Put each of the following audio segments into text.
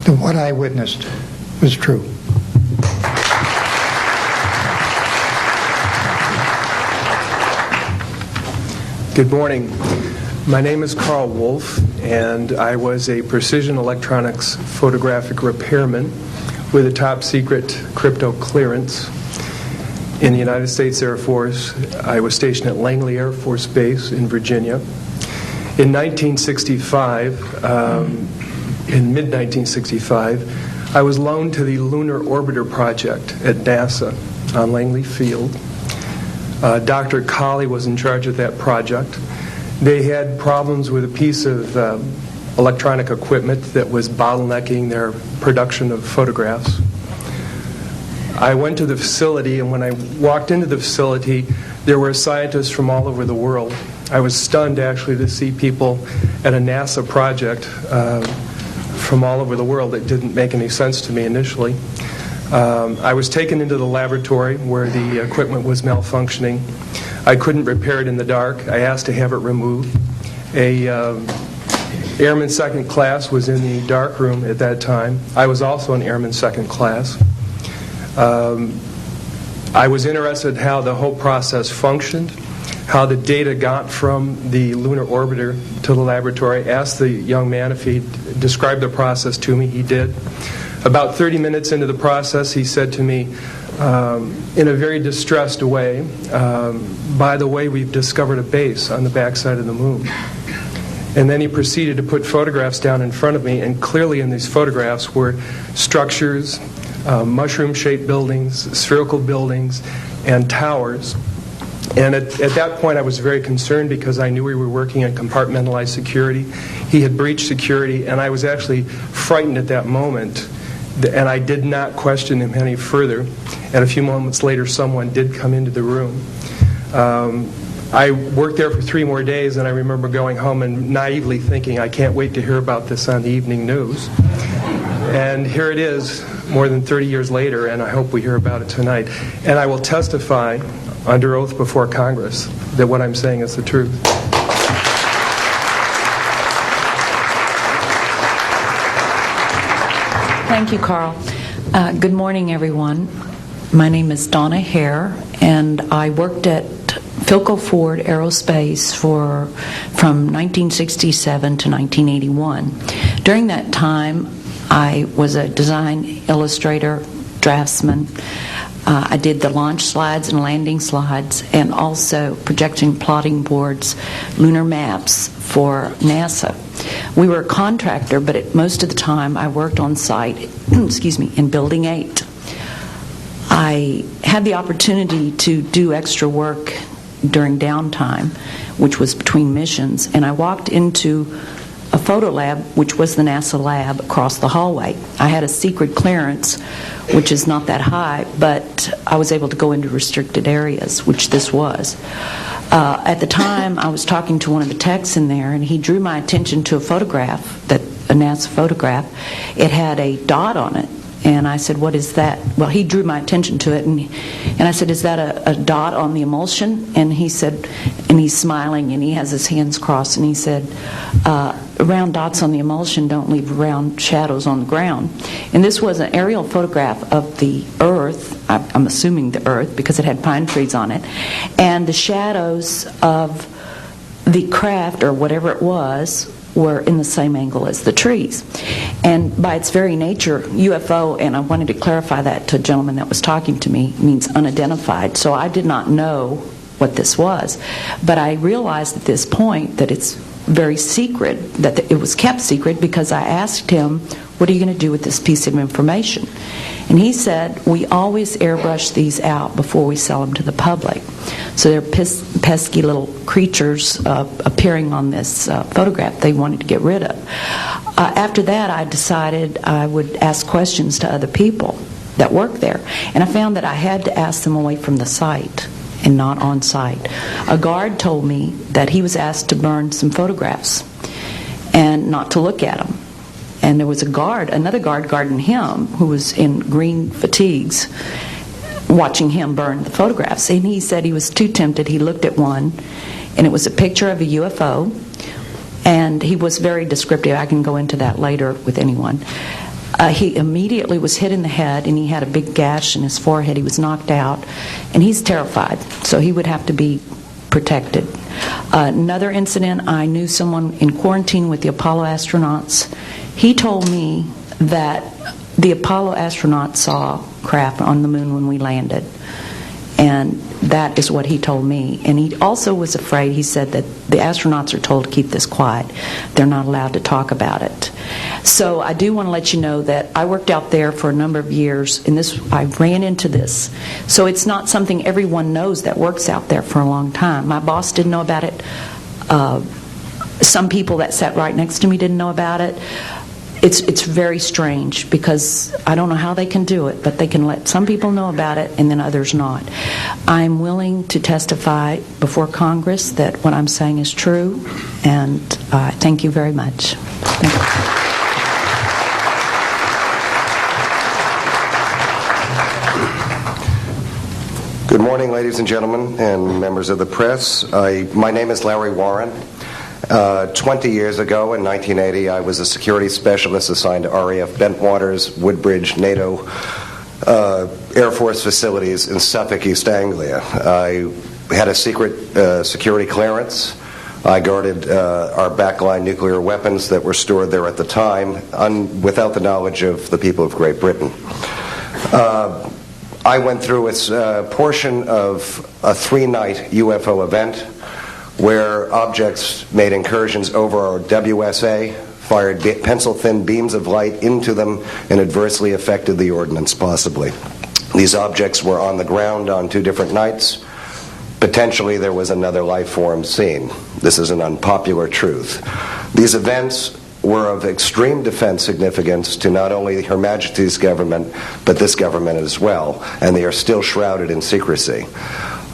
that what I witnessed was true. Good morning. My name is Carl Wolf, and I was a precision electronics photographic repairman with a top secret crypto clearance in the United States Air Force. I was stationed at Langley Air Force Base in Virginia. In 1965, in mid-1965, I was loaned to the Lunar Orbiter Project at NASA on Langley Field. Dr. Colley was in charge of that project. They had problems with a piece of electronic equipment that was bottlenecking their production of photographs. I went to the facility, and when I walked into the facility, there were scientists from all over the world. I was stunned, actually, to see people at a NASA project from all over the world. It didn't make any sense to me initially. I was taken into the laboratory where the equipment was malfunctioning. I couldn't repair it in the dark. I asked to have it removed. A airman second class was in the dark room at that time. I was also an airman second class. I was interested in how the whole process functioned, how the data got from the lunar orbiter to the laboratory. I asked the young man if he'd describe the process to me. He did. About 30 minutes into the process, he said to me, in a very distressed way, by the way, we've discovered a base on the backside of the moon. And then he proceeded to put photographs down in front of me, and clearly in these photographs were structures, mushroom-shaped buildings, spherical buildings, and towers. And at that point, I was very concerned because I knew we were working on compartmentalized security. He had breached security, and I was actually frightened at that moment. And I did not question him any further. And a few moments later, someone did come into the room. I worked there for 3 more days, and I remember going home and naively thinking, I can't wait to hear about this on the evening news. And here it is, more than 30 years later, and I hope we hear about it tonight. And I will testify under oath before Congress that what I'm saying is the truth. Thank you, Carl. Good morning, everyone. My name is Donna Hare, and I worked at Philco Ford Aerospace from 1967 to 1981. During that time, I was a design illustrator, draftsman. I did the launch slides and landing slides, and also projection plotting boards, lunar maps for NASA. We were a contractor, but most of the time I worked on site, in Building 8. I had the opportunity to do extra work during downtime, which was between missions, and I walked into a photo lab, which was the NASA lab across the hallway. I had a secret clearance, which is not that high, but I was able to go into restricted areas, which this was. At the time, I was talking to one of the techs in there, and he drew my attention to a photograph, a NASA photograph. It had a dot on it, and I said, "What is that?" Well, he drew my attention to it, and I said, "Is that a dot on the emulsion?" And he said, and he's smiling, and he has his hands crossed, and he said, "Round dots on the emulsion don't leave round shadows on the ground." And this was an aerial photograph of the Earth, I'm assuming the Earth, because it had pine trees on it, and the shadows of the craft, or whatever it was, were in the same angle as the trees. And by its very nature, UFO, and I wanted to clarify that to a gentleman that was talking to me, means unidentified. So I did not know what this was. But I realized at this point that it's very secret, that it was kept secret, because I asked him, "What are you going to do with this piece of information?" And he said, "We always airbrush these out before we sell them to the public." So they're pesky little creatures appearing on this photograph they wanted to get rid of. After that, I decided I would ask questions to other people that work there. And I found that I had to ask them away from the site and not on site. A guard told me that he was asked to burn some photographs and not to look at them. And there was another guard guarding him, who was in green fatigues, watching him burn the photographs. And he said he was too tempted. He looked at one, and it was a picture of a UFO, and he was very descriptive. I can go into that later with anyone. He immediately was hit in the head, and he had a big gash in his forehead. He was knocked out, and he's terrified, so he would have to be protected. Another incident, I knew someone in quarantine with the Apollo astronauts. He told me that the Apollo astronauts saw craft on the moon when we landed, and that is what he told me. And he also was afraid. He said that the astronauts are told to keep this quiet. They're not allowed to talk about it. So I do want to let you know that I worked out there for a number of years, and I ran into this. So it's not something everyone knows that works out there for a long time. My boss didn't know about it. Some people that sat right next to me didn't know about it. It's very strange, because I don't know how they can do it, but they can let some people know about it and then others not. I'm willing to testify before Congress that what I'm saying is true, and thank you very much. Thank you. Good morning, ladies and gentlemen, and members of the press. My name is Larry Warren. 20 years ago, in 1980, I was a security specialist assigned to RAF Bentwaters, Woodbridge, NATO Air Force facilities in Suffolk, East Anglia. I had a secret security clearance. I guarded our backline nuclear weapons that were stored there at the time, without the knowledge of the people of Great Britain. I went through a portion of a 3-night UFO event where objects made incursions over our WSA, fired pencil-thin beams of light into them, and adversely affected the ordnance, possibly. These objects were on the ground on 2 different nights. Potentially there was another life form seen. This is an unpopular truth. These events were of extreme defense significance to not only Her Majesty's government, but this government as well, and they are still shrouded in secrecy.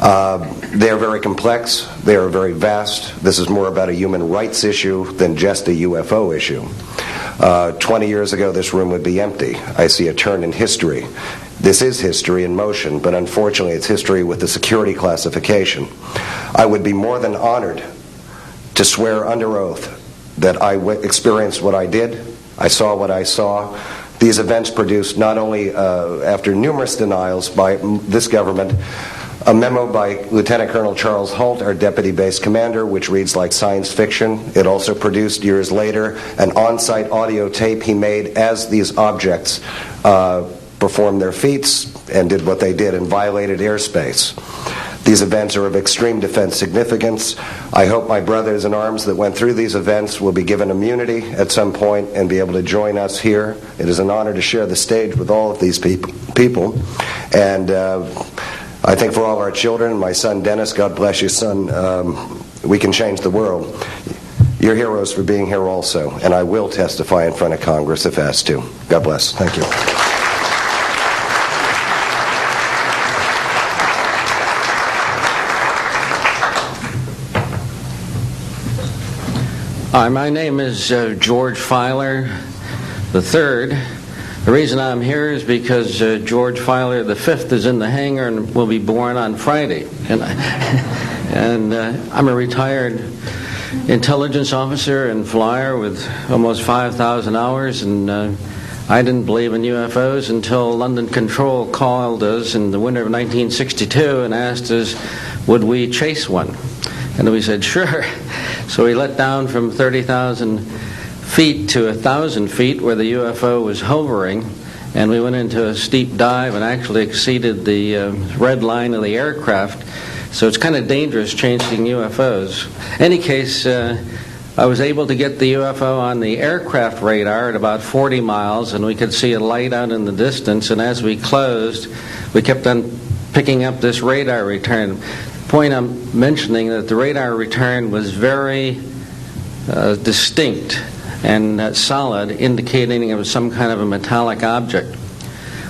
They are very complex, they are very vast. This is more about a human rights issue than just a UFO issue. 20 years ago, this room would be empty. I see a turn in history. This is history in motion, but unfortunately it's history with the security classification. I would be more than honored to swear under oath that I experienced what I did, I saw what I saw. These events produced, not only after numerous denials by this government, a memo by Lieutenant Colonel Charles Holt, our deputy base commander, which reads like science fiction. It also produced, years later, an on-site audio tape he made as these objects performed their feats and did what they did and violated airspace. These events are of extreme defense significance. I hope my brothers in arms that went through these events will be given immunity at some point and be able to join us here. It is an honor to share the stage with all of these people. And I think for all our children, my son Dennis, God bless you, son, we can change the world. You're heroes for being here also, and I will testify in front of Congress if asked to. God bless. Thank you. Hi, my name is George Filer III. The reason I'm here is because George Filer V is in the hangar and will be born on Friday. And I'm a retired intelligence officer and flyer with almost 5,000 hours, and I didn't believe in UFOs until London Control called us in the winter of 1962 and asked us, would we chase one? And we said, sure. So we let down from 30,000 feet to 1,000 feet where the UFO was hovering, and we went into a steep dive and actually exceeded the red line of the aircraft. So it's kind of dangerous chasing UFOs. In any case, I was able to get the UFO on the aircraft radar at about 40 miles, and we could see a light out in the distance, and as we closed, we kept on picking up this radar return. The point I'm mentioning that the radar return was very distinct and solid, indicating it was some kind of a metallic object.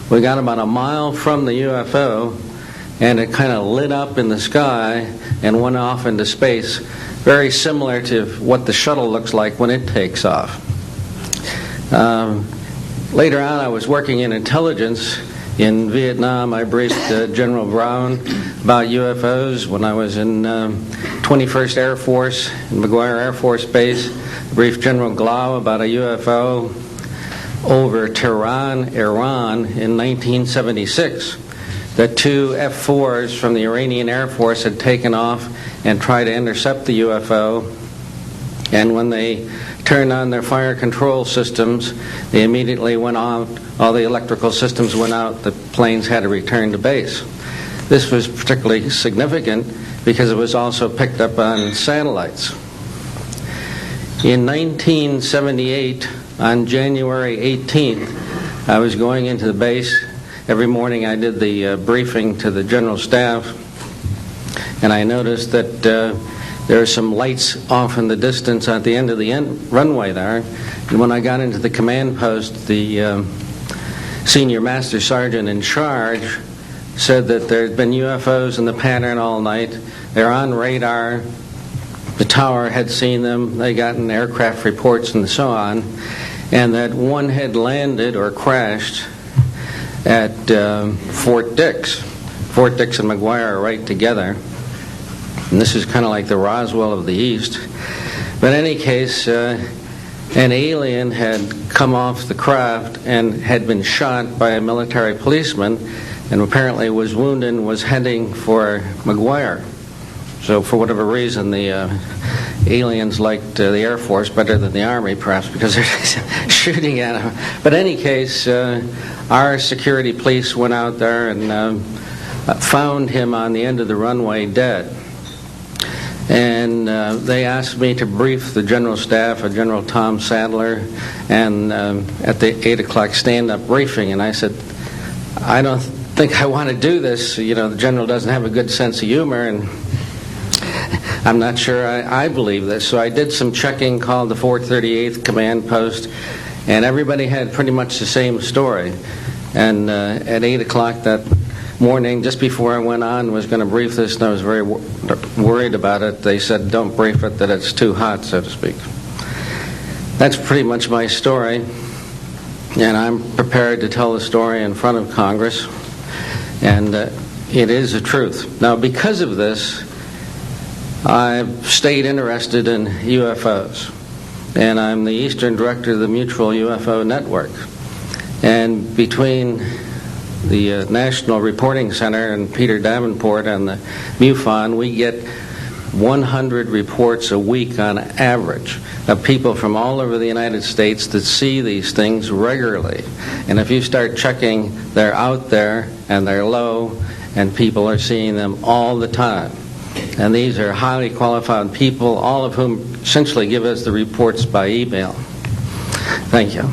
We got about a mile from the UFO, and it kind of lit up in the sky and went off into space, very similar to what the shuttle looks like when it takes off. Later on, I was working in intelligence. In Vietnam, I briefed General Brown about UFOs. When I was in 21st Air Force, in McGuire Air Force Base, I briefed General Glau about a UFO. over Tehran, Iran in 1976, that 2 F-4s from the Iranian Air Force had taken off and tried to intercept the UFO, and when they turned on their fire control systems, they immediately went off. All the electrical systems went out. The planes had to return to base. This was particularly significant because it was also picked up on satellites. In 1978, on January 18th, I was going into the base. Every morning I did the briefing to the general staff, and I noticed that there are some lights off in the distance at the end of the runway there. And when I got into the command post, the senior master sergeant in charge said that there had been UFOs in the pattern all night. They're on radar. The tower had seen them. They gotten aircraft reports and so on. And that one had landed or crashed at Fort Dix. Fort Dix and McGuire are right together. And this is kind of like the Roswell of the East. But in any case, an alien had come off the craft and had been shot by a military policeman, and apparently was wounded and was heading for McGuire. So for whatever reason, the aliens liked the Air Force better than the Army, perhaps because they're shooting at them. But in any case, our security police went out there and found him on the end of the runway dead. And they asked me to brief the general staff, General Tom Sadler, and at the 8 o'clock stand-up briefing. And I said, I don't think I want to do this. You know, the general doesn't have a good sense of humor, and I'm not sure I believe this. So I did some checking, called the 438th Command Post, and everybody had pretty much the same story. And at 8 o'clock that morning, just before I went on, was going to brief this, and I was very worried about it. They said, don't brief it, that it's too hot, so to speak. That's pretty much my story, and I'm prepared to tell the story in front of Congress, and it is the truth. Now, because of this, I've stayed interested in UFOs, and I'm the Eastern Director of the Mutual UFO Network. And between the National Reporting Center and Peter Davenport and the MUFON, we get 100 reports a week on average of people from all over the United States that see these things regularly. And if you start checking, they're out there and they're low, and people are seeing them all the time. And these are highly qualified people, all of whom essentially give us the reports by email. Thank you.